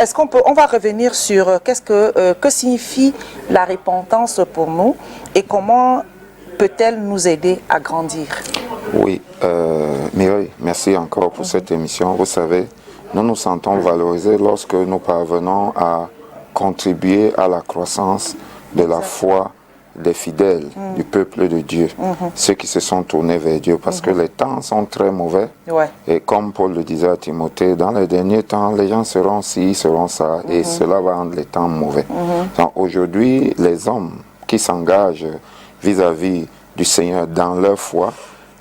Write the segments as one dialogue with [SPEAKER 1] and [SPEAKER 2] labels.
[SPEAKER 1] est-ce on va revenir sur que signifie la repentance pour nous et comment peut-elle nous aider à grandir?
[SPEAKER 2] Oui, Mireille, merci encore pour cette émission. Vous savez, nous nous sentons valorisés lorsque nous parvenons à contribuer à la croissance de la foi des fidèles du peuple de Dieu, ceux qui se sont tournés vers Dieu, parce que les temps sont très mauvais. Et comme Paul le disait à Timothée, dans les derniers temps, les gens seront ci, seront ça, et cela va rendre les temps mauvais. Aujourd'hui, les hommes qui s'engagent vis-à-vis du Seigneur dans leur foi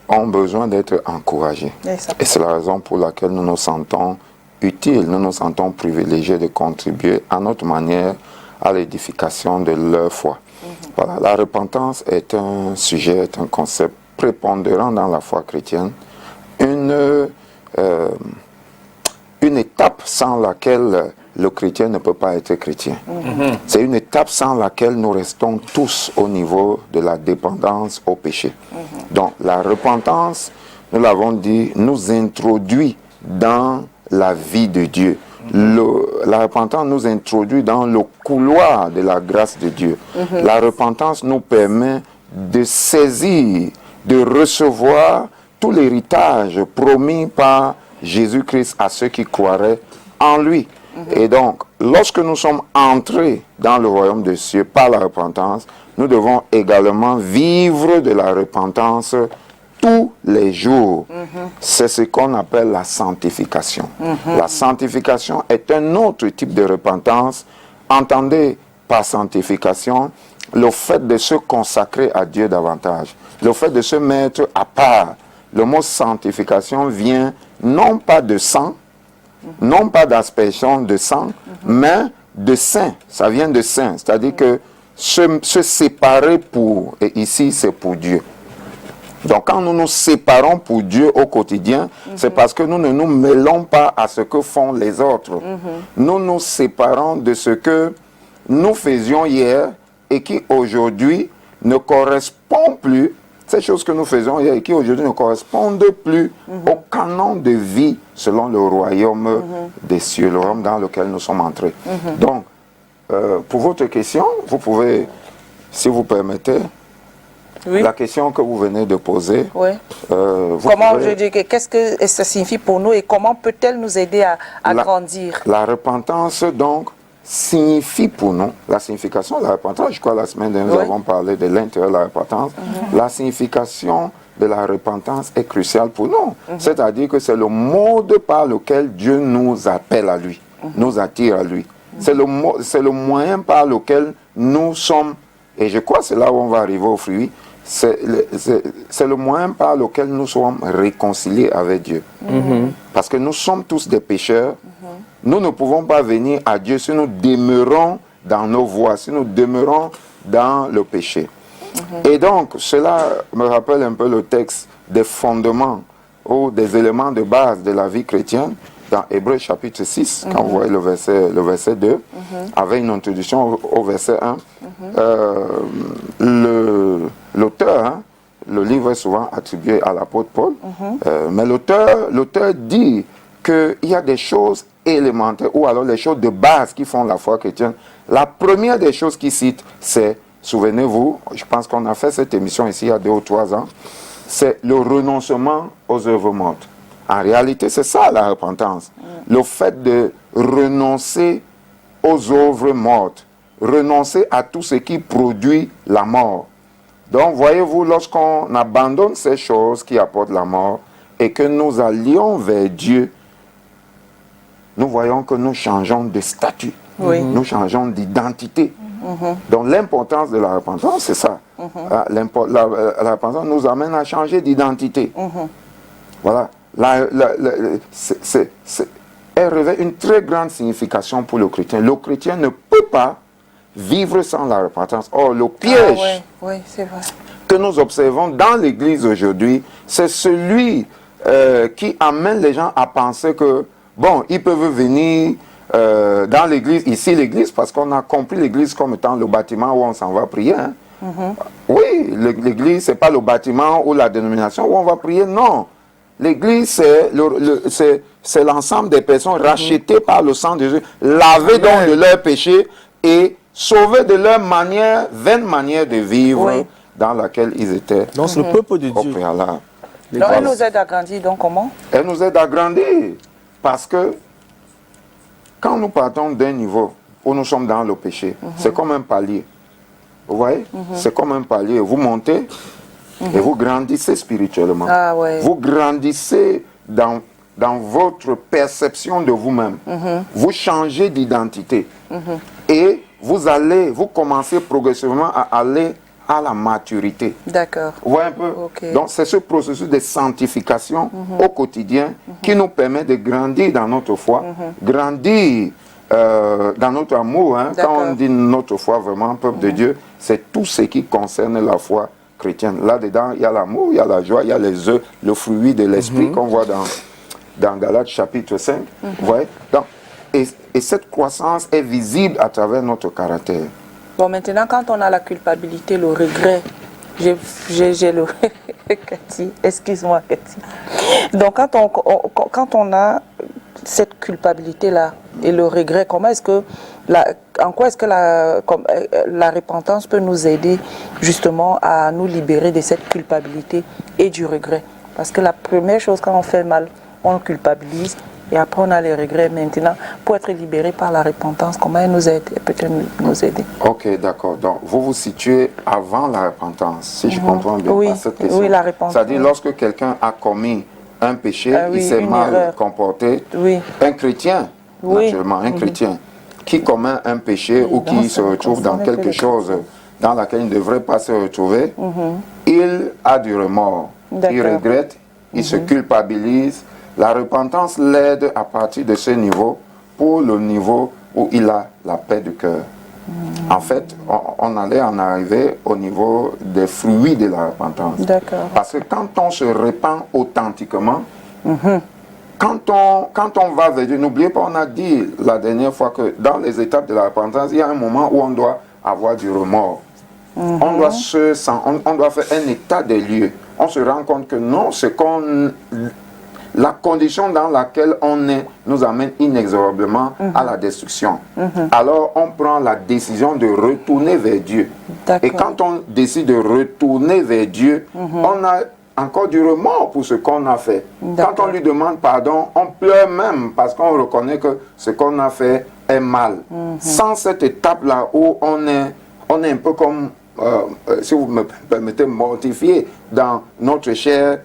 [SPEAKER 2] ont besoin d'être encouragés. Et c'est la raison pour laquelle nous nous sentons utiles, nous nous sentons privilégiés de contribuer à notre manière à l'édification de leur foi. Voilà, la repentance est un sujet, est un concept prépondérant dans la foi chrétienne, une étape sans laquelle le chrétien ne peut pas être chrétien. C'est une étape sans laquelle nous restons tous au niveau de la dépendance au péché. Donc la repentance, nous l'avons dit, nous introduit dans la vie de Dieu. La repentance nous introduit dans le couloir de la grâce de Dieu. La repentance nous permet de saisir, de recevoir tout l'héritage promis par Jésus-Christ à ceux qui croiraient en lui. Et donc, lorsque nous sommes entrés dans le royaume des cieux par la repentance, nous devons également vivre de la repentance tous les jours. C'est ce qu'on appelle la sanctification. La sanctification est un autre type de repentance. Entendez par sanctification le fait de se consacrer à Dieu davantage, le fait de se mettre à part. Le mot sanctification vient non pas de sang, non pas d'aspersion de sang, mais de saint. Ça vient de saint, c'est-à-dire que se séparer pour, et ici c'est pour Dieu. Donc quand nous nous séparons pour Dieu au quotidien, c'est parce que nous ne nous mêlons pas à ce que font les autres. Nous nous séparons de ce que nous faisions hier et qui aujourd'hui ne correspond plus, ces choses que nous faisons hier et qui aujourd'hui ne correspondent plus au canon de vie selon le royaume des cieux, le royaume dans lequel nous sommes entrés. Donc, pour votre question, vous pouvez, si vous permettez, la question que vous venez de poser.
[SPEAKER 1] Comment, je dis, qu'est-ce que ça signifie pour nous et comment peut-elle nous aider à grandir?
[SPEAKER 2] La repentance, donc, signifie pour nous, la signification de la repentance, je crois la semaine dernière, nous avons parlé de l'intérieur de la repentance, la signification de la repentance est cruciale pour nous. C'est-à-dire que c'est le mode par lequel Dieu nous appelle à lui, nous attire à lui. C'est le moyen par lequel nous sommes, et je crois que c'est là où on va arriver au fruit, c'est le moyen par lequel nous sommes réconciliés avec Dieu. Parce que nous sommes tous des pécheurs. Nous ne pouvons pas venir à Dieu si nous demeurons dans nos voies, si nous demeurons dans le péché. Et donc, cela me rappelle un peu le texte des fondements ou des éléments de base de la vie chrétienne dans Hébreux chapitre 6, quand vous voyez le verset 2, avec une introduction au verset 1. L'auteur, le livre est souvent attribué à l'apôtre Paul, mais l'auteur dit qu'il y a des choses élémentaires, ou alors les choses de base qui font la foi chrétienne. La première des choses qu'il cite, c'est, souvenez-vous, je pense qu'on a fait cette émission ici il y a 2 ou 3 ans, c'est le renoncement aux œuvres mortes. En réalité, c'est ça la repentance. Le fait de renoncer aux œuvres mortes, renoncer à tout ce qui produit la mort. Donc, voyez-vous, lorsqu'on abandonne ces choses qui apportent la mort et que nous allions vers Dieu, nous voyons que nous changeons de statut, nous changeons d'identité. Donc, l'importance de la repentance, c'est ça. La repentance nous amène à changer d'identité. Voilà. Elle revêt une très grande signification pour le chrétien. Le chrétien ne peut pas vivre sans la repentance. Or, le piège
[SPEAKER 1] c'est vrai,
[SPEAKER 2] que nous observons dans l'Église aujourd'hui, c'est celui qui amène les gens à penser que, bon, ils peuvent venir dans l'Église, ici l'Église, parce qu'on a compris l'Église comme étant le bâtiment où on s'en va prier. Oui, l'Église, ce n'est pas le bâtiment ou la dénomination où on va prier, non. l'Église, c'est l'ensemble des personnes rachetées par le sang de Jésus, lavées donc de leurs péchés et sauvées de leur vaine manière de vivre dans laquelle ils étaient.
[SPEAKER 3] Donc c'est le peuple de
[SPEAKER 2] au
[SPEAKER 3] Dieu.
[SPEAKER 2] préalable.
[SPEAKER 1] Donc, elle nous aide à grandir, donc comment?
[SPEAKER 2] Elle nous aide à grandir parce que quand nous partons d'un niveau où nous sommes dans le péché, c'est comme un palier. Vous voyez? C'est comme un palier. Vous montez et vous grandissez spirituellement.
[SPEAKER 1] Ah, ouais.
[SPEAKER 2] Vous grandissez dans votre perception de vous-même. Vous changez d'identité. Et vous commencez progressivement à aller à la maturité.
[SPEAKER 1] D'accord.
[SPEAKER 2] Vous voyez un peu?
[SPEAKER 1] Ok.
[SPEAKER 2] Donc c'est ce processus de sanctification au quotidien qui nous permet de grandir dans notre foi, grandir dans notre amour. Hein. Quand on dit notre foi, vraiment, peuple de Dieu, c'est tout ce qui concerne la foi chrétienne. Là-dedans, il y a l'amour, il y a la joie, il y a les œufs, le fruit de l'esprit qu'on voit dans Galates chapitre 5. Vous voyez? Donc, et cette croissance est visible à travers notre caractère.
[SPEAKER 1] Bon, maintenant, quand on a la culpabilité, le regret, j'ai le... Cathy, excuse-moi, Cathy. Donc, quand on a cette culpabilité-là et le regret, en quoi est-ce que la repentance peut nous aider justement à nous libérer de cette culpabilité et du regret? Parce que la première chose, quand on fait mal, on culpabilise. Et après, on a les regrets maintenant. Pour être libéré par la repentance, comment elle nous aide? Elle peut nous aider.
[SPEAKER 2] Ok, d'accord. Donc, vous vous situez avant la repentance, si je comprends bien par cette question.
[SPEAKER 1] Oui, la repentance.
[SPEAKER 2] C'est-à-dire, lorsque quelqu'un a commis un péché, il s'est mal comporté.
[SPEAKER 1] Oui.
[SPEAKER 2] Un chrétien, naturellement, un chrétien, qui commet un péché ou qui se retrouve dans quelque chose dans laquelle il ne devrait pas se retrouver, il a du remords. Il regrette, il se culpabilise. La repentance l'aide à partir de ce niveau pour le niveau où il a la paix du cœur. En fait, on allait en arriver au niveau des fruits de la repentance. Parce que quand on se repent authentiquement, quand on va vers Dieu, n'oubliez pas, on a dit la dernière fois que dans les étapes de la repentance, il y a un moment où on doit avoir du remords. On doit faire un état des lieux. On se rend compte que non, la condition dans laquelle on est nous amène inexorablement à la destruction. Alors on prend la décision de retourner vers Dieu. Et quand on décide de retourner vers Dieu, on a encore du remords pour ce qu'on a fait. Quand on lui demande pardon, on pleure même parce qu'on reconnaît que ce qu'on a fait est mal. Sans cette étape-là où on est un peu comme, si vous me permettez, mortifié dans notre chair,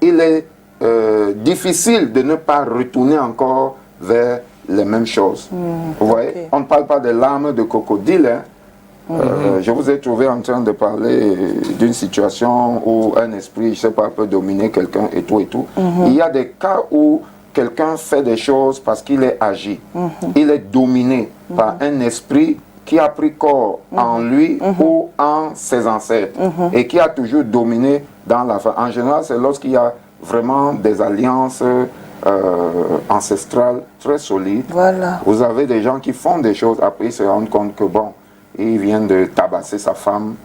[SPEAKER 2] il est difficile de ne pas retourner encore vers les mêmes choses. Vous voyez, on ne parle pas des larmes de crocodile. Hein. Je vous ai trouvé en train de parler d'une situation où un esprit, je ne sais pas, peut dominer quelqu'un et tout et tout. Il y a des cas où quelqu'un fait des choses parce qu'il est agi. Il est dominé par un esprit qui a pris corps en lui ou en ses ancêtres et qui a toujours dominé dans la famille. En général, c'est lorsqu'il y a vraiment des alliances ancestrales très solides. Vous avez des gens qui font des choses, après ils se rendent compte que bon, il vient de tabasser sa femme,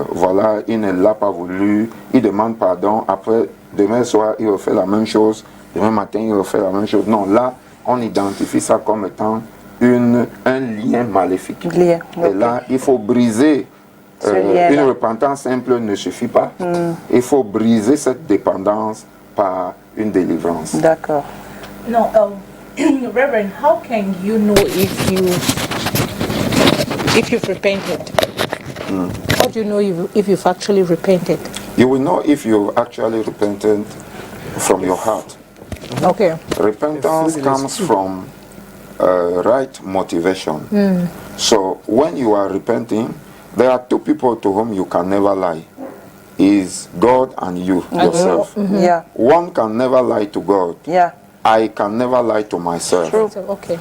[SPEAKER 2] voilà, il ne l'a pas voulu, il demande pardon, après, demain soir, il refait la même chose, demain matin, il refait la même chose. Non, là, on identifie ça comme étant un lien maléfique. Et là, il faut briser. Une repentance simple ne suffit pas. Il faut briser cette dépendance par une délivrance.
[SPEAKER 1] D'accord.
[SPEAKER 4] No, Reverend, how can you know if you've repented? How do you know if you've actually repented?
[SPEAKER 2] You will know if you've actually repented from your heart.
[SPEAKER 4] Okay.
[SPEAKER 2] Repentance comes from right motivation. So when you are repenting, there are two people to whom you can never lie. Is God and you, yourself. One can never lie to God. I can never lie to myself.
[SPEAKER 4] True. Okay.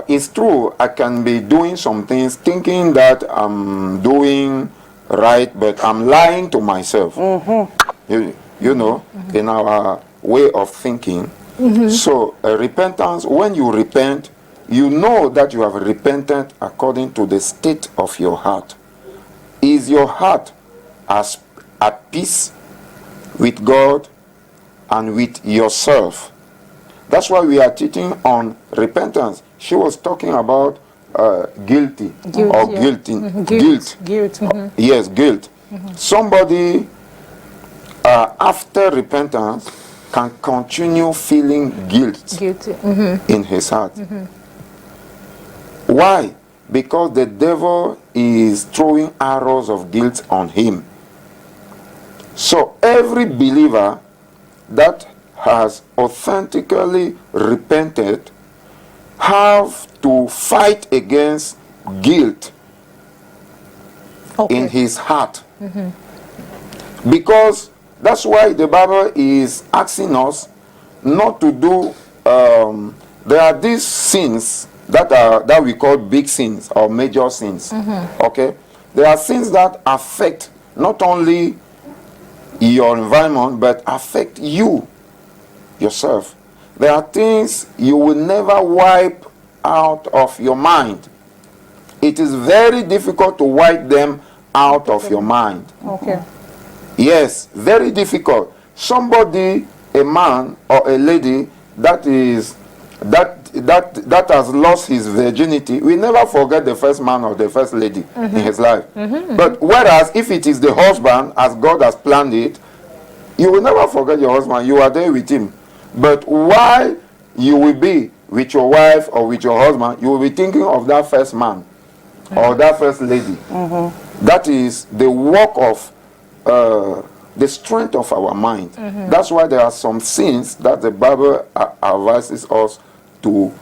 [SPEAKER 2] It's true, I can be doing some things thinking that I'm doing right, but I'm lying to myself. You know, in our way of thinking. So repentance, when you repent, you know that you have repented according to the state of your heart. Is your heart at peace with God and with yourself. That's why we are teaching on repentance. She was talking about guilty or
[SPEAKER 4] yeah.
[SPEAKER 2] guilty.
[SPEAKER 4] Guilt.
[SPEAKER 2] Yes, guilt. Somebody after repentance can continue feeling guilt
[SPEAKER 4] Guilty.
[SPEAKER 2] in his heart. Why? Because the devil is throwing arrows of guilt on him. So every believer that has authentically repented have to fight against guilt in his heart. Because that's why the Bible is asking us not to do, there are these sins that we call big sins or major sins. Okay? There are sins that affect not only your environment but affect you yourself. There are things you will never wipe out of your mind. It is very difficult to wipe them out of your mind.
[SPEAKER 4] Okay.
[SPEAKER 2] Yes, very difficult. Somebody, a man or a lady that has lost his virginity will never forget the first man or the first lady in his life. But whereas if it is the husband, as God has planned it, you will never forget your husband. You are there with him. But while you will be with your wife or with your husband, you will be thinking of that first man or that first lady. That is the work of the strength of our mind. That's why there are some sins that the Bible advises us to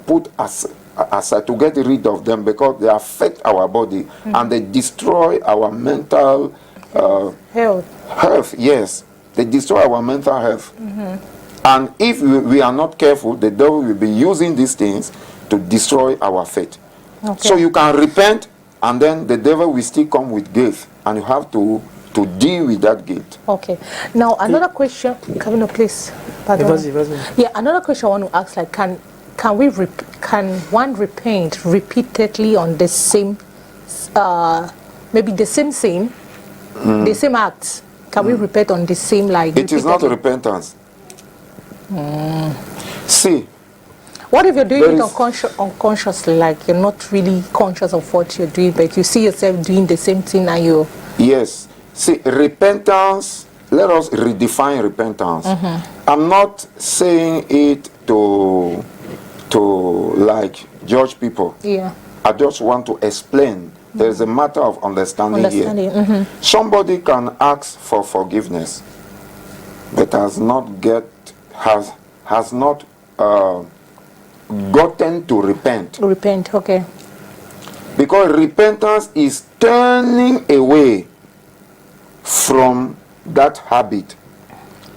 [SPEAKER 2] put aside, to get rid of them, because they affect our body and they destroy our mental health. Yes, they destroy our mental health. And if we are not careful, the devil will be using these things to destroy our faith. So you can repent, and then the devil will still come with guilt, and you have to deal with that guilt.
[SPEAKER 4] Okay. Now another question, Kavino, please. Pardon. Yeah, another question I want to ask: like, can one repent repeatedly on the same, maybe the same sin, the same act? Can we repent on the same, like?
[SPEAKER 2] It is not repentance. See,
[SPEAKER 4] what if you're doing it unconsciously, like you're not really conscious of what you're doing, but you see yourself doing the same thing and you...
[SPEAKER 2] Yes. See, repentance, let us redefine repentance. I'm not saying it to like judge people.
[SPEAKER 4] Yeah.
[SPEAKER 2] I just want to explain. There's a matter of understanding here. Somebody can ask for forgiveness, but has not gotten to repent.
[SPEAKER 4] Repent, okay.
[SPEAKER 2] Because repentance is turning away from that habit,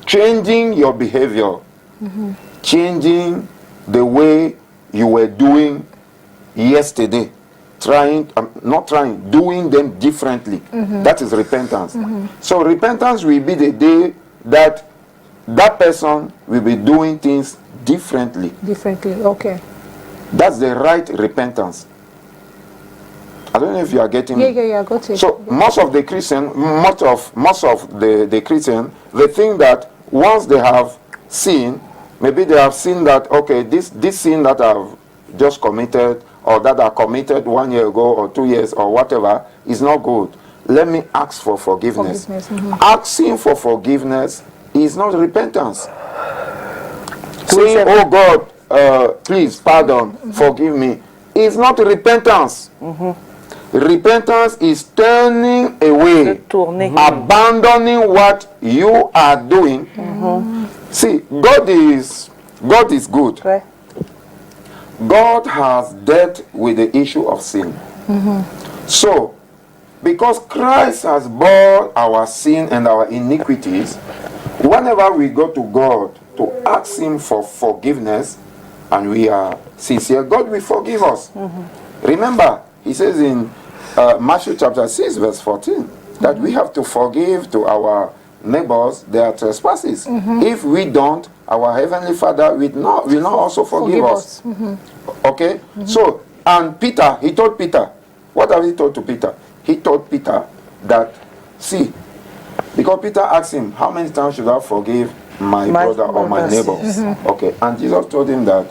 [SPEAKER 2] changing your behavior, changing the way you were doing yesterday, doing them differently. That is repentance. So repentance will be the day that that person will be doing things differently.
[SPEAKER 4] Okay.
[SPEAKER 2] That's the right repentance. I don't know if you are getting me.
[SPEAKER 4] Yeah, I got it.
[SPEAKER 2] So most of the Christian, most of the Christian, they think that once they have sinned, maybe they have seen that, okay, this sin that I've just committed, or that I committed 1 year ago or 2 years or whatever, is not good. Let me ask for forgiveness. Asking for forgiveness is not repentance. Saying, oh God, please pardon, forgive me, is not repentance. Repentance is turning away, abandoning what you are doing. See, God is good. God has dealt with the issue of sin. So, because Christ has bore our sin and our iniquities, whenever we go to God to ask Him for forgiveness, and we are sincere, God will forgive us. Remember, He says in Matthew chapter 6 verse 14 that we have to forgive to our neighbors their trespasses. If we don't, our Heavenly Father will not also forgive us. Okay? So, and Peter, he told Peter, what have he told to Peter? He told Peter that, see, because Peter asked him, how many times should I forgive my brother or my neighbor. Okay, and Jesus told him that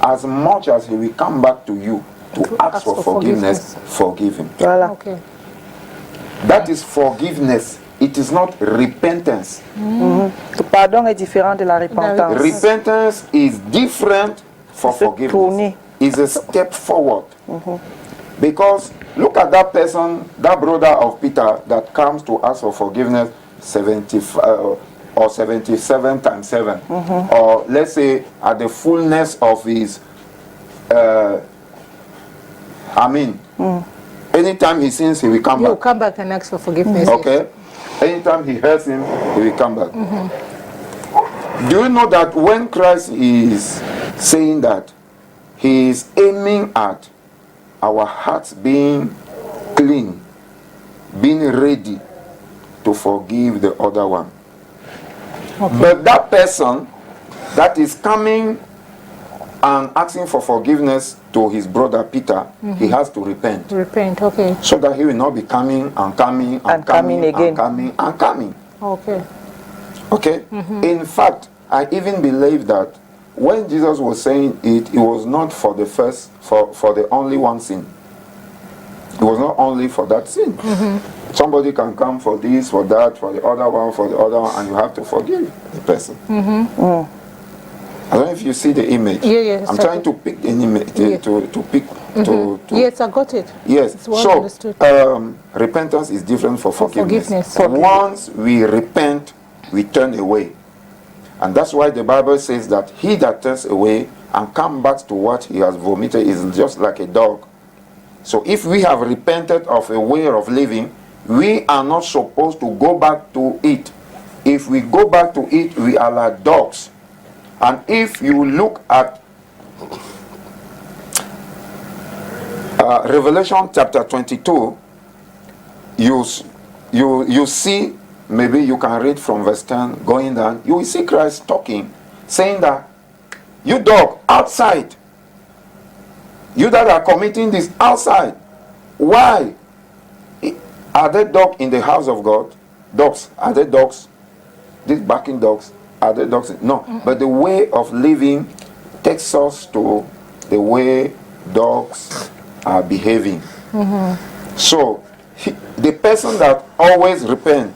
[SPEAKER 2] as much as he will come back to you to ask for forgiveness, forgive him.
[SPEAKER 1] Voilà.
[SPEAKER 4] Okay.
[SPEAKER 2] That is forgiveness. It is not repentance.
[SPEAKER 1] Le pardon est différent de la repentance.
[SPEAKER 2] Repentance is different for forgiveness. It's a step forward. Because look at that person, that brother of Peter that comes to ask for forgiveness 75 or 77 times 7. Or let's say at the fullness of his, anytime he sins, he will come back.
[SPEAKER 4] He will come back and ask for forgiveness.
[SPEAKER 2] Okay? Anytime he hurts him, he will come back. Do you know that when Christ is saying that, he is aiming at our hearts being clean, being ready to forgive the other one. But that person that is coming and asking for forgiveness to his brother Peter, he has to repent.
[SPEAKER 4] Repent, okay.
[SPEAKER 2] So that he will not be coming and coming and coming
[SPEAKER 1] again.
[SPEAKER 2] and coming and coming.
[SPEAKER 4] Okay.
[SPEAKER 2] Okay? In fact, I even believe that when Jesus was saying it, it was not for the first, for the only one sin. It was not only for that sin. Somebody can come for this, for that, for the other one, and you have to forgive the person. I don't know if you see the image.
[SPEAKER 4] Yeah,
[SPEAKER 2] I'm trying to pick the image, to pick, to
[SPEAKER 4] Yes, I got it.
[SPEAKER 2] yes.
[SPEAKER 4] It's well
[SPEAKER 2] So,
[SPEAKER 4] understood.
[SPEAKER 2] repentance is different for forgiveness.
[SPEAKER 4] forgiveness.
[SPEAKER 2] Once we repent, we turn away. And that's why the Bible says that he that turns away and comes back to what he has vomited is just like a dog. So if we have repented of a way of living, we are not supposed to go back to it. If we go back to it, we are like dogs. And if you look at Revelation chapter 22, you see, maybe you can read from verse 10 going down, you will see Christ talking, saying that, you dog, outside. You that are committing this outside. Why? Are there dogs in the house of God? Dogs. Are there dogs? These barking dogs. Are there dogs? No. But the way of living takes us to the way dogs are behaving. So, the person that always repents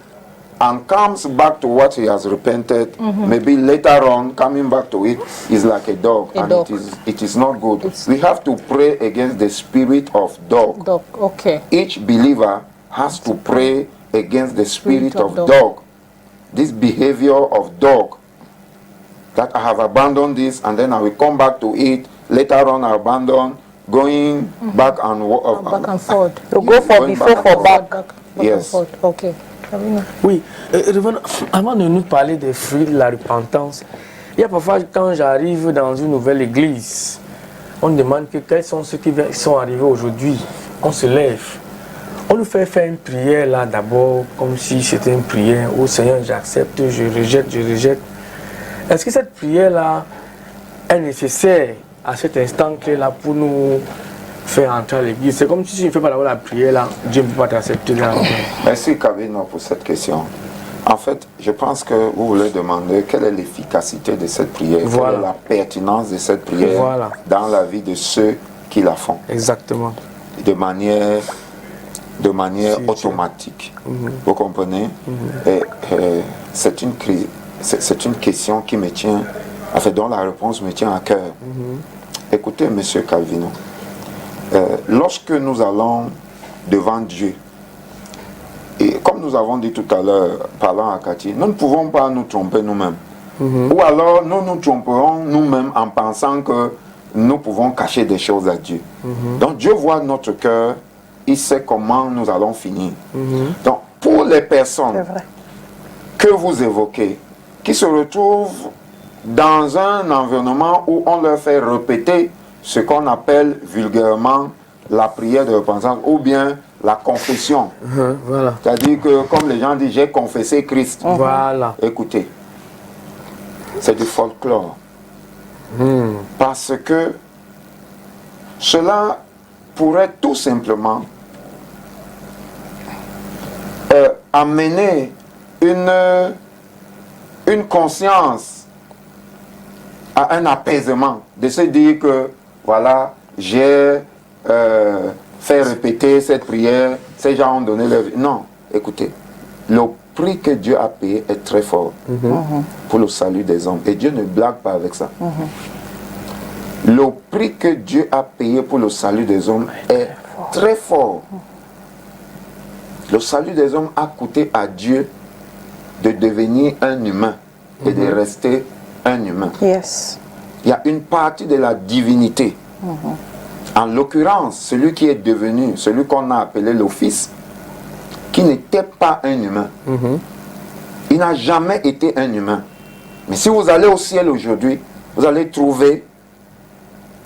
[SPEAKER 2] and comes back to what he has repented, maybe later on coming back to it, is like a dog. It is not good. We have to pray against the spirit of dog.
[SPEAKER 4] Okay.
[SPEAKER 2] Each believer has to pray against the spirit of dog. This behavior of dog, that I have abandoned this and then I will come back to it, later on I abandon, going back and
[SPEAKER 4] back and forth.
[SPEAKER 1] To go for before, for back.
[SPEAKER 2] Yes.
[SPEAKER 4] Okay.
[SPEAKER 3] Oui, avant de nous parler des fruits de la repentance, il y a parfois quand j'arrive dans une nouvelle église, on demande que quels sont ceux qui sont arrivés aujourd'hui. On se lève, on nous fait faire une prière là d'abord, comme si c'était une prière. Oh Seigneur, j'accepte, je rejette, je rejette. Est-ce que cette prière là est nécessaire à cet instant clé là pour nous faire entrer à l'église? C'est comme si tu ne fais pas d'abord la prière là, Dieu ne peut pas t'accepter là.
[SPEAKER 2] Merci Kavino pour cette question. En fait, je pense que vous voulez demander quelle est l'efficacité de cette prière, quelle est la pertinence de cette prière dans la vie de ceux qui la font.
[SPEAKER 3] Exactement.
[SPEAKER 2] De manière automatique. Vous comprenez? C'est une question qui me tient, en fait, dont la réponse me tient à cœur. Écoutez, Monsieur Calvino, lorsque nous allons devant Dieu, et comme nous avons dit tout à l'heure, parlant à Cathy, nous ne pouvons pas nous tromper nous-mêmes. Ou alors nous nous tromperons nous-mêmes en pensant que nous pouvons cacher des choses à Dieu. Donc Dieu voit notre cœur, il sait comment nous allons finir. Donc pour les personnes que vous évoquez, qui se retrouvent dans un environnement où on leur fait répéter ce qu'on appelle vulgairement la prière de repentance ou bien la confession.
[SPEAKER 3] Voilà.
[SPEAKER 2] C'est-à-dire que, comme les gens disent, j'ai confessé Christ.
[SPEAKER 3] Voilà.
[SPEAKER 2] Écoutez, c'est du folklore. Parce que cela pourrait tout simplement amener une une conscience, à un apaisement, de se dire que, voilà, j'ai fait répéter cette prière, ces gens ont donné leur vie. Non, écoutez, le prix que Dieu a payé est très fort pour le salut des hommes. Et Dieu ne blague pas avec ça. Le prix que Dieu a payé pour le salut des hommes est très fort. Le salut des hommes a coûté à Dieu de devenir un humain et de rester un humain.
[SPEAKER 1] Yes.
[SPEAKER 2] Il y a une partie de la divinité. En l'occurrence, celui qui est devenu, celui qu'on a appelé le Fils, qui n'était pas un humain. Il n'a jamais été un humain. Mais si vous allez au ciel aujourd'hui, vous allez trouver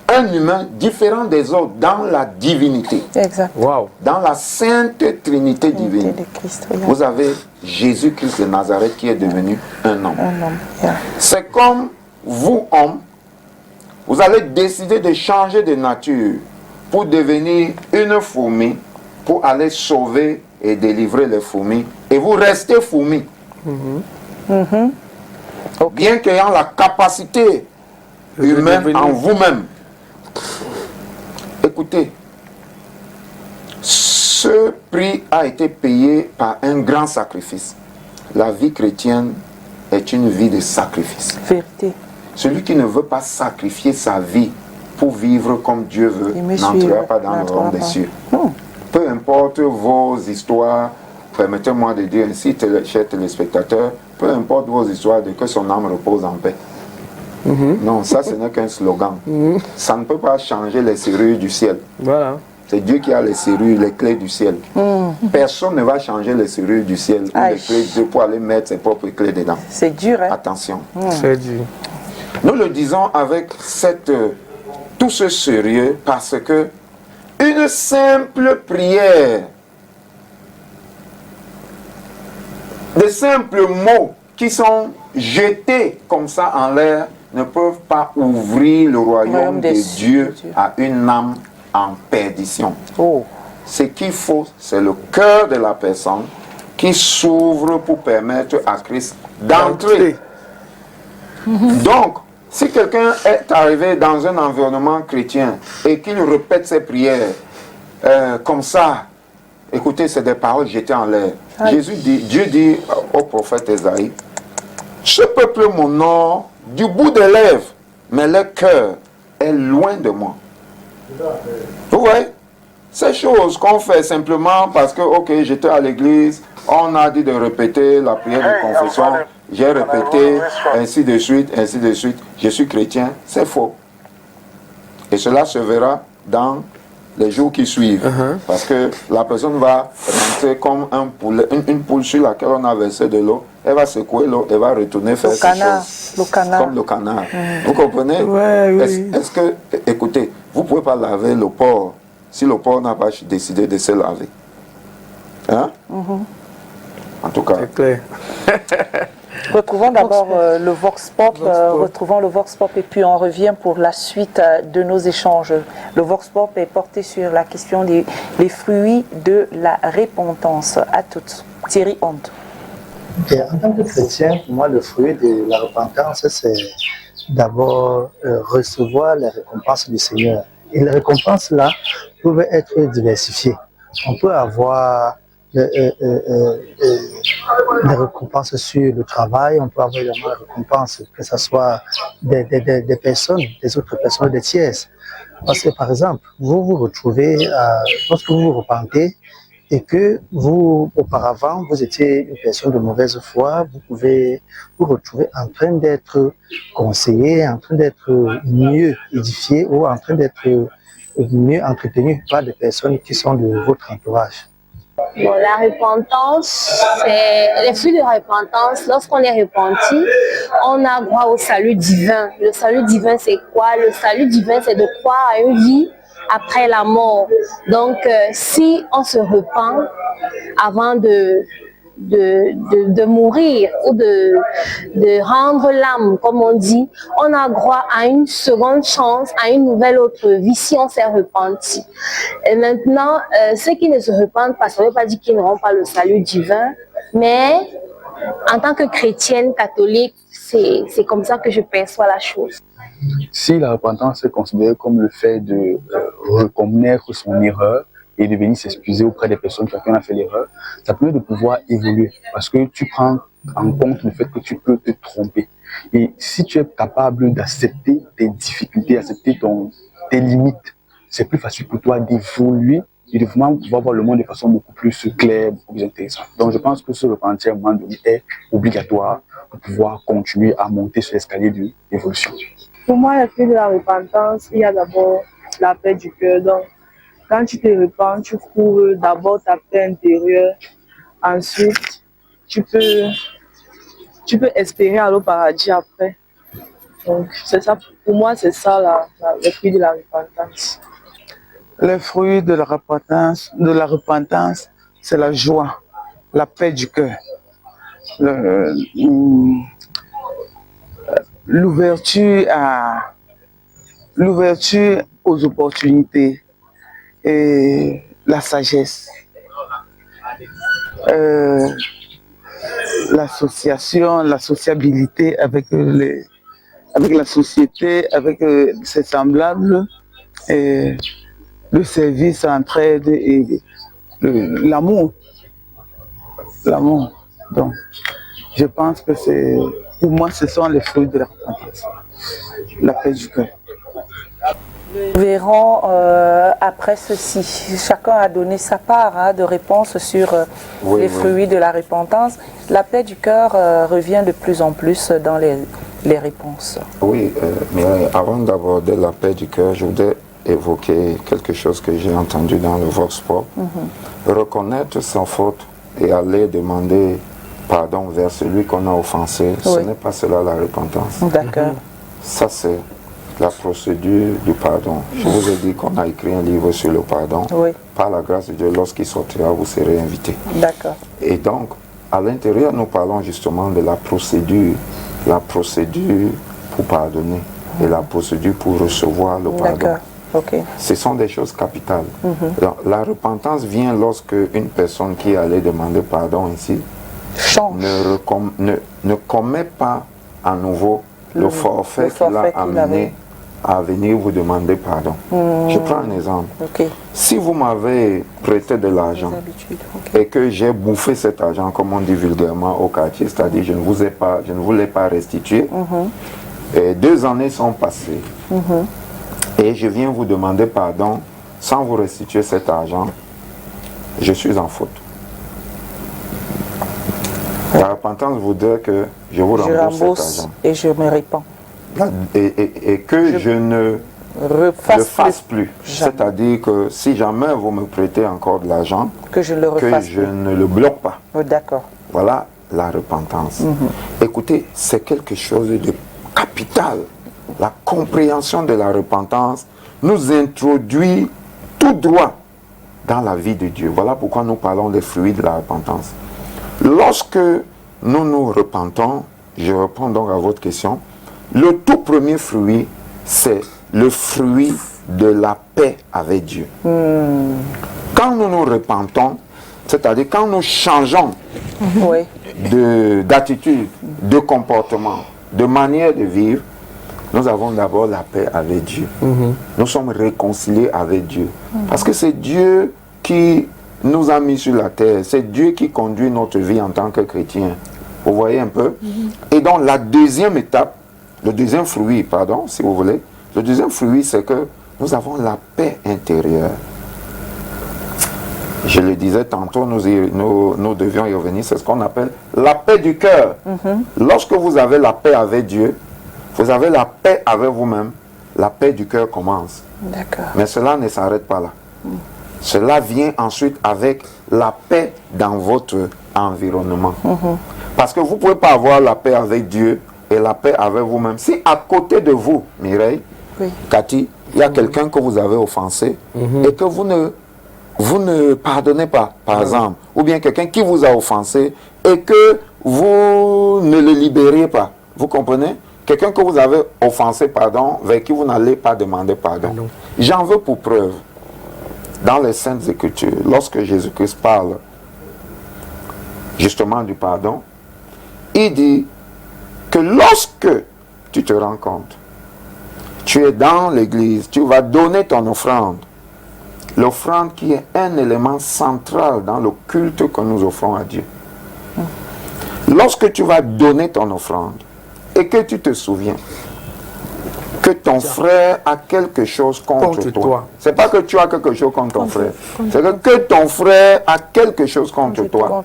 [SPEAKER 2] un humain différent des autres dans la divinité.
[SPEAKER 1] Exact.
[SPEAKER 3] Wow.
[SPEAKER 2] Dans la sainte Trinité divine.
[SPEAKER 1] De Christ, oui.
[SPEAKER 2] Vous avez Jésus-Christ de Nazareth qui est devenu un homme.
[SPEAKER 1] Un homme. Yeah.
[SPEAKER 2] C'est comme vous, homme, vous allez décider de changer de nature pour devenir une fourmi, pour aller sauver et délivrer les fourmis. Et vous restez fourmi. Bien qu'ayant la capacité humaine en vous-même. Écoutez, ce prix a été payé par un grand sacrifice. La vie chrétienne est une vie de sacrifice.
[SPEAKER 1] Vérité.
[SPEAKER 2] Celui qui ne veut pas sacrifier sa vie pour vivre comme Dieu veut
[SPEAKER 1] Il me
[SPEAKER 2] n'entrera
[SPEAKER 1] suit,
[SPEAKER 2] pas dans le royaume des
[SPEAKER 1] pas.
[SPEAKER 2] cieux. Peu importe vos histoires, permettez-moi de dire ainsi, chers téléspectateurs, peu importe vos histoires, de que son âme repose en paix. Non, ça ce n'est qu'un slogan. Ça ne peut pas changer les serrures du ciel.
[SPEAKER 3] Voilà.
[SPEAKER 2] C'est Dieu qui a les serrures, les clés du ciel. Personne ne va changer les serrures du ciel ou les clés de Dieu pour aller mettre ses propres clés dedans.
[SPEAKER 1] C'est dur, hein?
[SPEAKER 2] Attention.
[SPEAKER 3] C'est dur.
[SPEAKER 2] Nous le disons avec tout ce sérieux parce que une simple prière, de simples mots qui sont jetés comme ça en l'air ne peuvent pas ouvrir le royaume de Dieu à une âme en perdition. Ce qu'il faut, c'est le cœur de la personne qui s'ouvre pour permettre à Christ d'entrer. Donc, si quelqu'un est arrivé dans un environnement chrétien et qu'il répète ses prières comme ça, écoutez, c'est des paroles jetées en l'air. Dieu dit au prophète Ésaïe, ce peuple m'honore du bout des lèvres, mais leur cœur est loin de moi. Vous voyez, ces choses qu'on fait simplement parce que, ok, j'étais à l'église, on a dit de répéter la prière de confession, j'ai répété, ainsi de suite, je suis chrétien, c'est faux. Et cela se verra dans les jours qui suivent. Parce que la personne va rentrer comme un poulet, une poule sur laquelle on a versé de l'eau. Elle va secouer l'eau et va retourner faire quelque chose. Comme le canard. Vous comprenez?
[SPEAKER 3] Oui.
[SPEAKER 2] Est-ce que, écoutez, vous ne pouvez pas laver le porc si le porc n'a pas décidé de se laver. Hein? En tout cas.
[SPEAKER 3] C'est clair.
[SPEAKER 1] Retrouvons d'abord le Vox Pop, retrouvons le Vox Pop et puis on revient pour la suite de nos échanges. Le Vox Pop est porté sur la question des fruits de la repentance. À toutes. Thierry Honte.
[SPEAKER 5] En tant que chrétien, pour moi, le fruit de la repentance, c'est d'abord recevoir les récompenses du Seigneur. Et les récompenses là peuvent être diversifiées. On peut avoir les récompenses sur le travail, on peut avoir également les récompenses, que ce soit des personnes, des autres personnes, des tierces. Parce que par exemple, vous vous retrouvez, lorsque vous vous repentez, et que vous, auparavant, vous étiez une personne de mauvaise foi, vous pouvez vous retrouver en train d'être conseillé, en train d'être mieux édifié ou en train d'être mieux entretenu par des personnes qui sont de votre entourage.
[SPEAKER 6] Bon, la repentance, c'est les fruits de la repentance. Lorsqu'on est repenti, on a droit au salut divin. Le salut divin, c'est quoi? Le salut divin, c'est de croire à une vie après la mort. Donc, si on se repent avant de mourir ou de rendre l'âme, comme on dit, on a droit à une seconde chance, à une nouvelle autre vie si on s'est repenti. Et maintenant, ceux qui ne se repentent pas, ça ne veut pas dire qu'ils n'auront pas le salut divin, mais en tant que chrétienne catholique, c'est comme ça que je perçois la chose.
[SPEAKER 7] Si la repentance est considérée comme le fait de reconnaître son erreur et de venir s'excuser auprès des personnes qui ont fait l'erreur, ça permet de pouvoir évoluer parce que tu prends en compte le fait que tu peux te tromper. Et si tu es capable d'accepter tes difficultés, d'accepter tes limites, c'est plus facile pour toi d'évoluer et de vraiment pouvoir voir le monde de façon beaucoup plus claire, beaucoup plus intéressante. Donc je pense que ce repentir à un moment donné est obligatoire pour pouvoir continuer à monter sur l'escalier de l'évolution.
[SPEAKER 8] Pour moi, le fruit de la repentance, il y a d'abord la paix du cœur. Donc, quand tu te repens, tu trouves d'abord ta paix intérieure. Ensuite, tu peux espérer aller au paradis après. Donc, c'est ça, pour moi, c'est ça le fruit de la repentance.
[SPEAKER 9] Le fruit de la repentance, c'est la joie, la paix du cœur, l'ouverture aux opportunités et la sagesse, l'association, la sociabilité avec la société, avec ses semblables, et le service, l'entraide et l'amour. Donc, je pense que pour moi, ce sont les fruits de la repentance, la paix du cœur.
[SPEAKER 1] Nous verrons après ceci. Chacun a donné sa part de réponse sur les fruits de la repentance. La paix du cœur revient de plus en plus dans les réponses.
[SPEAKER 2] Oui, mais avant d'aborder la paix du cœur, je voudrais évoquer quelque chose que j'ai entendu dans le Vox Pop. Reconnaître sa faute et aller demander pardon vers celui qu'on a offensé, ce n'est pas cela la repentance.
[SPEAKER 1] D'accord.
[SPEAKER 2] Ça, c'est la procédure du pardon. Je vous ai dit qu'on a écrit un livre sur le pardon.
[SPEAKER 1] Oui.
[SPEAKER 2] Par la grâce de Dieu, lorsqu'il sortira, vous serez invité.
[SPEAKER 1] D'accord.
[SPEAKER 2] Et donc, à l'intérieur, nous parlons justement de la procédure pour pardonner et la procédure pour recevoir le pardon.
[SPEAKER 1] D'accord. Okay.
[SPEAKER 2] Ce sont des choses capitales. Donc, la repentance vient lorsque une personne qui allait demander pardon ici ne commet pas à nouveau le forfait qui l'a amené à venir vous demander pardon. Je prends un exemple.
[SPEAKER 1] Okay.
[SPEAKER 2] Si vous m'avez prêté de l'argent et que j'ai bouffé cet argent, comme on dit vulgairement au quartier, c'est-à-dire je ne vous l'ai pas restitué, et 2 années sont passées, et je viens vous demander pardon sans vous restituer cet argent, je suis en faute. La repentance voudrait que je vous rembourse cet argent.
[SPEAKER 1] Et je me répands.
[SPEAKER 2] Et que je ne le fasse plus. C'est-à-dire que si jamais vous me prêtez encore de l'argent,
[SPEAKER 1] que je
[SPEAKER 2] ne le bloque pas.
[SPEAKER 1] D'accord.
[SPEAKER 2] Voilà la repentance. Écoutez, c'est quelque chose de capital. La compréhension de la repentance nous introduit tout droit dans la vie de Dieu. Voilà pourquoi nous parlons des fruits de la repentance. Lorsque nous nous repentons, je réponds donc à votre question, le tout premier fruit, c'est le fruit de la paix avec Dieu. Quand nous nous repentons, c'est-à-dire quand nous changeons d'attitude, de comportement, de manière de vivre, nous avons d'abord la paix avec Dieu. Nous sommes réconciliés avec Dieu. Parce que c'est Dieu qui nous a mis sur la terre. C'est Dieu qui conduit notre vie en tant que chrétien. Vous voyez un peu? Et donc la deuxième étape, le deuxième fruit, pardon, si vous voulez, le deuxième fruit, c'est que nous avons la paix intérieure. Je le disais tantôt, nous devions y revenir, c'est ce qu'on appelle la paix du cœur. Lorsque vous avez la paix avec Dieu, vous avez la paix avec vous-même, la paix du cœur commence. Mais cela ne s'arrête pas là. Cela vient ensuite avec la paix dans votre environnement. Parce que vous ne pouvez pas avoir la paix avec Dieu et la paix avec vous-même. Si à côté de vous, Mireille, Cathy, il y a quelqu'un que vous avez offensé et que vous ne pardonnez pas, par exemple, ou bien quelqu'un qui vous a offensé et que vous ne le libérez pas, vous comprenez? Quelqu'un que vous avez offensé, pardon, vers qui vous n'allez pas demander pardon. J'en veux pour preuve. Dans les Saintes Écritures, lorsque Jésus-Christ parle justement du pardon, il dit que lorsque tu te rends compte, tu es dans l'église, tu vas donner ton offrande. L'offrande qui est un élément central dans le culte que nous offrons à Dieu. Lorsque tu vas donner ton offrande et que tu te souviens que ton frère a quelque chose contre toi. C'est pas que tu as quelque chose contre ton frère. C'est que ton frère a quelque chose contre toi.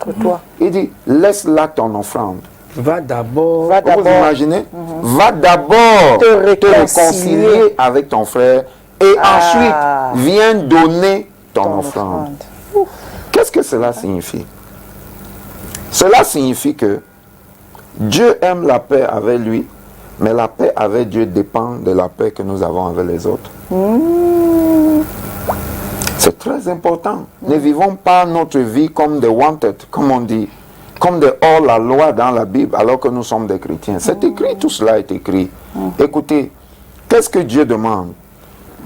[SPEAKER 2] Il dit, laisse là ton offrande.
[SPEAKER 3] Va d'abord.
[SPEAKER 2] Vous imaginez? Va d'abord te réconcilier avec ton frère et ensuite viens donner ton offrande. Qu'est-ce que cela signifie? Cela signifie que Dieu aime la paix avec lui, mais la paix avec Dieu dépend de la paix que nous avons avec les autres. C'est très important. Ne vivons pas notre vie comme des wanted, comme on dit, comme des hors-la-loi dans la Bible, alors que nous sommes des chrétiens. C'est écrit, tout cela est écrit. Écoutez, qu'est-ce que Dieu demande?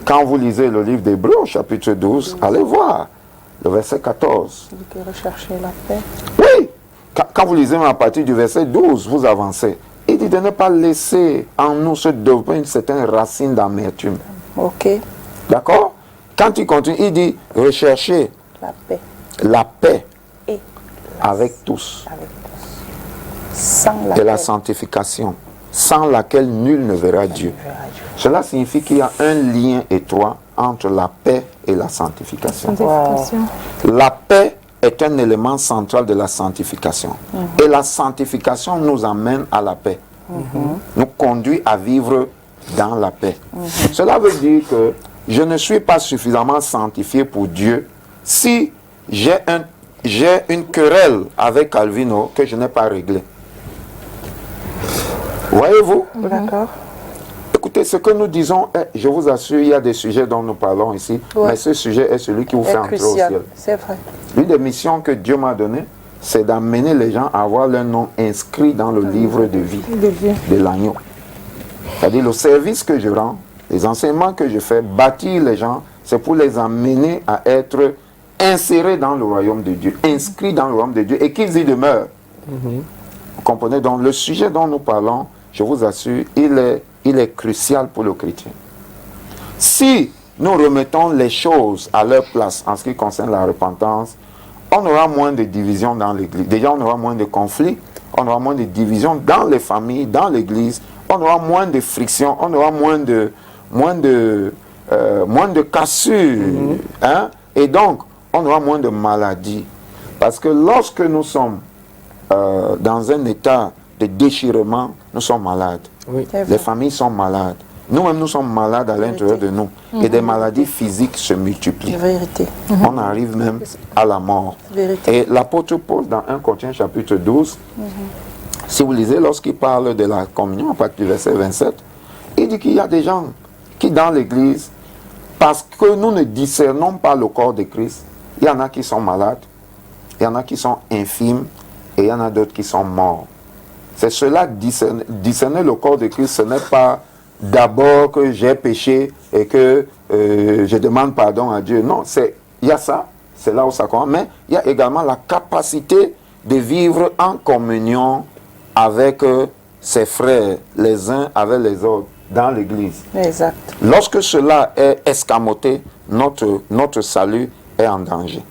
[SPEAKER 2] Quand vous lisez le livre d'Hébreux, chapitre 12, allez voir le verset 14.
[SPEAKER 1] Rechercher la paix.
[SPEAKER 2] Oui, quand vous lisez à partir du verset 12, vous avancez. Il dit de ne pas laisser en nous se développer une certaine racine d'amertume.
[SPEAKER 1] Ok.
[SPEAKER 2] D'accord? Quand il continue, il dit rechercher la paix
[SPEAKER 1] et
[SPEAKER 2] avec tous.
[SPEAKER 1] Sans
[SPEAKER 2] et la sanctification, sans laquelle nul ne verra Dieu. Cela signifie qu'il y a un lien étroit entre la paix et la sanctification. La paix est un élément central de la sanctification. Et la sanctification nous amène à la paix. Nous conduit à vivre dans la paix. Cela veut dire que je ne suis pas suffisamment sanctifié pour Dieu si j'ai une querelle avec Calvino que je n'ai pas réglée. Voyez-vous?
[SPEAKER 1] D'accord.
[SPEAKER 2] Écoutez, ce que nous disons, je vous assure, il y a des sujets dont nous parlons ici, mais ce sujet est celui qui vous fait entrer au ciel.
[SPEAKER 1] C'est vrai.
[SPEAKER 2] L'une des missions que Dieu m'a donnée, c'est d'amener les gens à avoir leur nom inscrit dans le livre de vie de l'agneau. C'est-à-dire le service que je rends, les enseignements que je fais, bâtir les gens, c'est pour les amener à être insérés dans le royaume de Dieu, inscrits dans le royaume de Dieu et qu'ils y demeurent. Vous comprenez? Donc le sujet dont nous parlons, je vous assure, il est crucial pour le chrétien. Si nous remettons les choses à leur place en ce qui concerne la repentance, on aura moins de divisions dans l'église. Déjà, on aura moins de conflits, on aura moins de divisions dans les familles, dans l'église, on aura moins de frictions, on aura moins de cassures. Hein? Et donc, on aura moins de maladies. Parce que lorsque nous sommes dans un état de déchirement, nous sommes malades.
[SPEAKER 3] Oui.
[SPEAKER 2] Les familles sont malades. Nous-mêmes, nous sommes malades à l'intérieur de nous. Et des maladies physiques se multiplient.
[SPEAKER 1] Vérité.
[SPEAKER 2] On arrive même à la mort.
[SPEAKER 1] Vérité.
[SPEAKER 2] Et l'apôtre Paul, dans 1 Corinthiens chapitre 12, si vous lisez, lorsqu'il parle de la communion, à partir du verset 27, il dit qu'il y a des gens qui, dans l'église, parce que nous ne discernons pas le corps de Christ, il y en a qui sont malades, il y en a qui sont infirmes, et il y en a d'autres qui sont morts. C'est cela, discerner le corps de Christ, ce n'est pas d'abord que j'ai péché et que je demande pardon à Dieu. Non, il y a ça, c'est là où ça commence, mais il y a également la capacité de vivre en communion avec ses frères, les uns avec les autres, dans l'église.
[SPEAKER 1] Exact.
[SPEAKER 2] Lorsque cela est escamoté, notre salut est en danger.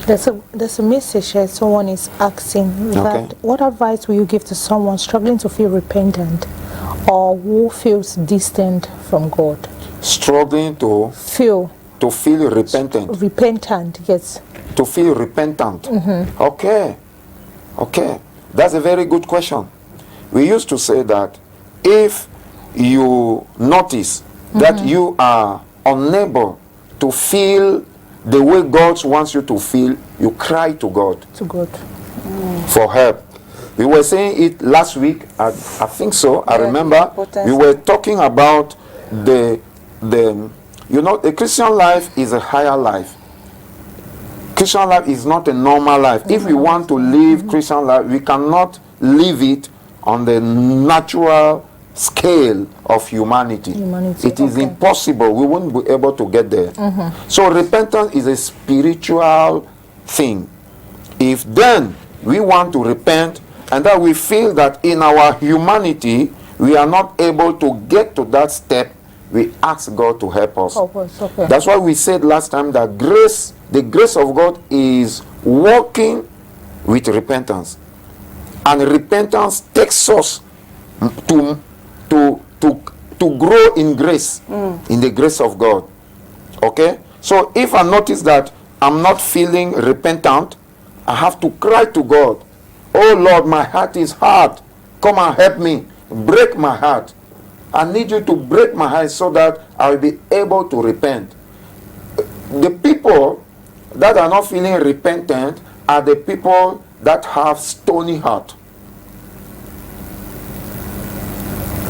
[SPEAKER 4] There's a message here. Someone is asking that what advice will you give to someone struggling to feel repentant or who feels distant from God?
[SPEAKER 2] Struggling to feel repentant.
[SPEAKER 4] Repentant, yes.
[SPEAKER 2] To feel repentant. Okay. That's a very good question. We used to say that if you notice that you are unable to feel the way God wants you to feel, you cry to God.
[SPEAKER 4] To God.
[SPEAKER 2] For help. We were saying it last week, I think so, I remember. We were talking about the Christian life is a higher life. Christian life is not a normal life. If we want to live Christian life, we cannot live it on the natural scale of humanity. It is impossible. We won't be able to get there. So repentance is a spiritual thing. If then we want to repent and that we feel that in our humanity, we are not able to get to that step, we ask God to help us.
[SPEAKER 4] Okay.
[SPEAKER 2] That's why we said last time that grace, the grace of God is working with repentance. And repentance takes us to grow in grace, in the grace of God. Okay? So if I notice that I'm not feeling repentant, I have to cry to God. Oh Lord, my heart is hard. Come and help me. Break my heart. I need you to break my heart so that I will be able to repent. The people that are not feeling repentant are the people that have stony heart.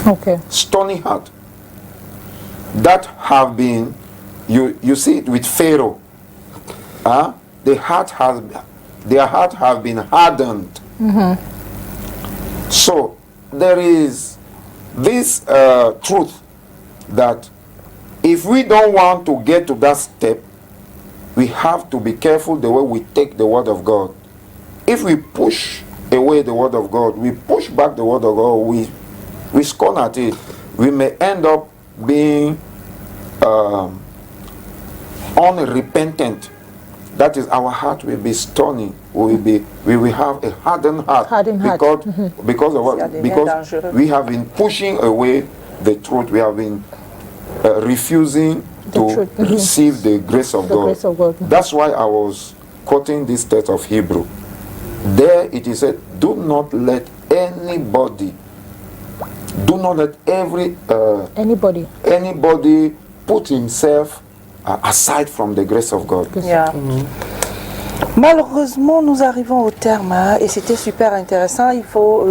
[SPEAKER 4] Okay.
[SPEAKER 2] Stony heart. That have been, you see it with Pharaoh. Their heart have been hardened. So there is this truth that if we don't want to get to that step, we have to be careful the way we take the word of God. If we push away the word of God, we push back the word of God, we scorn at it, we may end up being unrepentant. That is, our heart will be stony. We will have a hardened heart. Because of what? Because we have been pushing away the truth. We have been refusing to receive the grace of God. That's why I was quoting this text of Hebrew. There it is said, do not let anybody, do not let anybody put himself aside from the grace of God.
[SPEAKER 1] Yeah. Malheureusement, nous arrivons au terme et c'était super intéressant. Il faut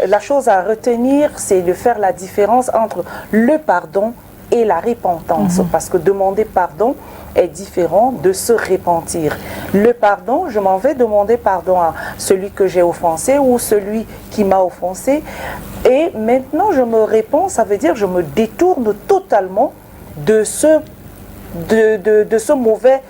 [SPEAKER 1] la chose à retenir, c'est de faire la différence entre le pardon et la repentance, parce que demander pardon est différent de se repentir. Le pardon, je m'en vais demander pardon à celui que j'ai offensé ou celui qui m'a offensé, et maintenant je me réponds, ça veut dire je me détourne totalement de ce mauvais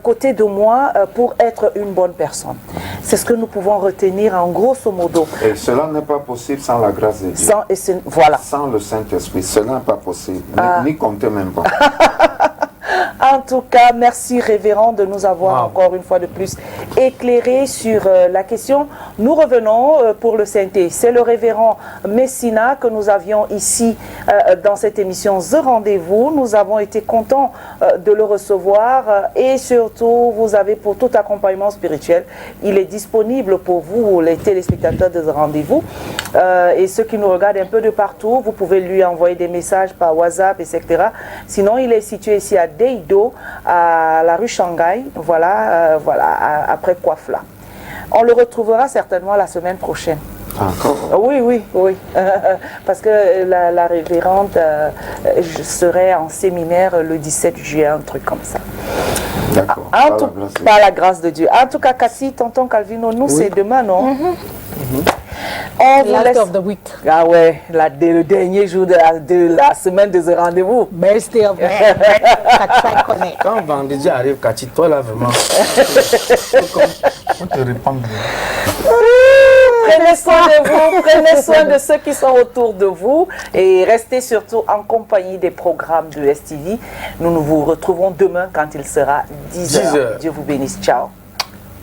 [SPEAKER 1] côté de moi pour être une bonne personne. C'est ce que nous pouvons retenir en grosso modo.
[SPEAKER 2] Et cela n'est pas possible sans la grâce de Dieu.
[SPEAKER 1] Voilà.
[SPEAKER 2] Sans le Saint-Esprit, cela n'est pas possible. N'y comptez même pas.
[SPEAKER 1] En tout cas, merci révérend de nous avoir encore une fois de plus éclairé sur la question. Nous revenons pour le synthé. C'est le révérend Messina que nous avions ici dans cette émission The Rendez-vous. Nous avons été contents de le recevoir et surtout, vous avez pour tout accompagnement spirituel, il est disponible pour vous, les téléspectateurs de The Rendez-vous et ceux qui nous regardent un peu de partout. Vous pouvez lui envoyer des messages par WhatsApp, etc. Sinon, il est situé ici à Deido, à la rue Shanghai, voilà, après Kwafla. On le retrouvera certainement la semaine prochaine.
[SPEAKER 2] Encore?
[SPEAKER 1] Oui. Parce que la révérende je serai en séminaire le 17 juillet, un truc comme ça.
[SPEAKER 2] D'accord.
[SPEAKER 1] Par la grâce de Dieu. En tout cas, Cassie, tonton Calvino, nous c'est demain, non? On vous laisse...
[SPEAKER 4] of the week.
[SPEAKER 1] Ah ouais, le dernier jour de la semaine de ce rendez-vous.
[SPEAKER 4] Best day of the week.
[SPEAKER 3] Quand vendredi arrive, Cathy, toi là vraiment, on te répand.
[SPEAKER 1] Prenez soin de vous, prenez soin de ceux qui sont autour de vous et restez surtout en compagnie des programmes de STV. Nous nous retrouvons demain quand il sera 10h. Dieu vous bénisse. Ciao.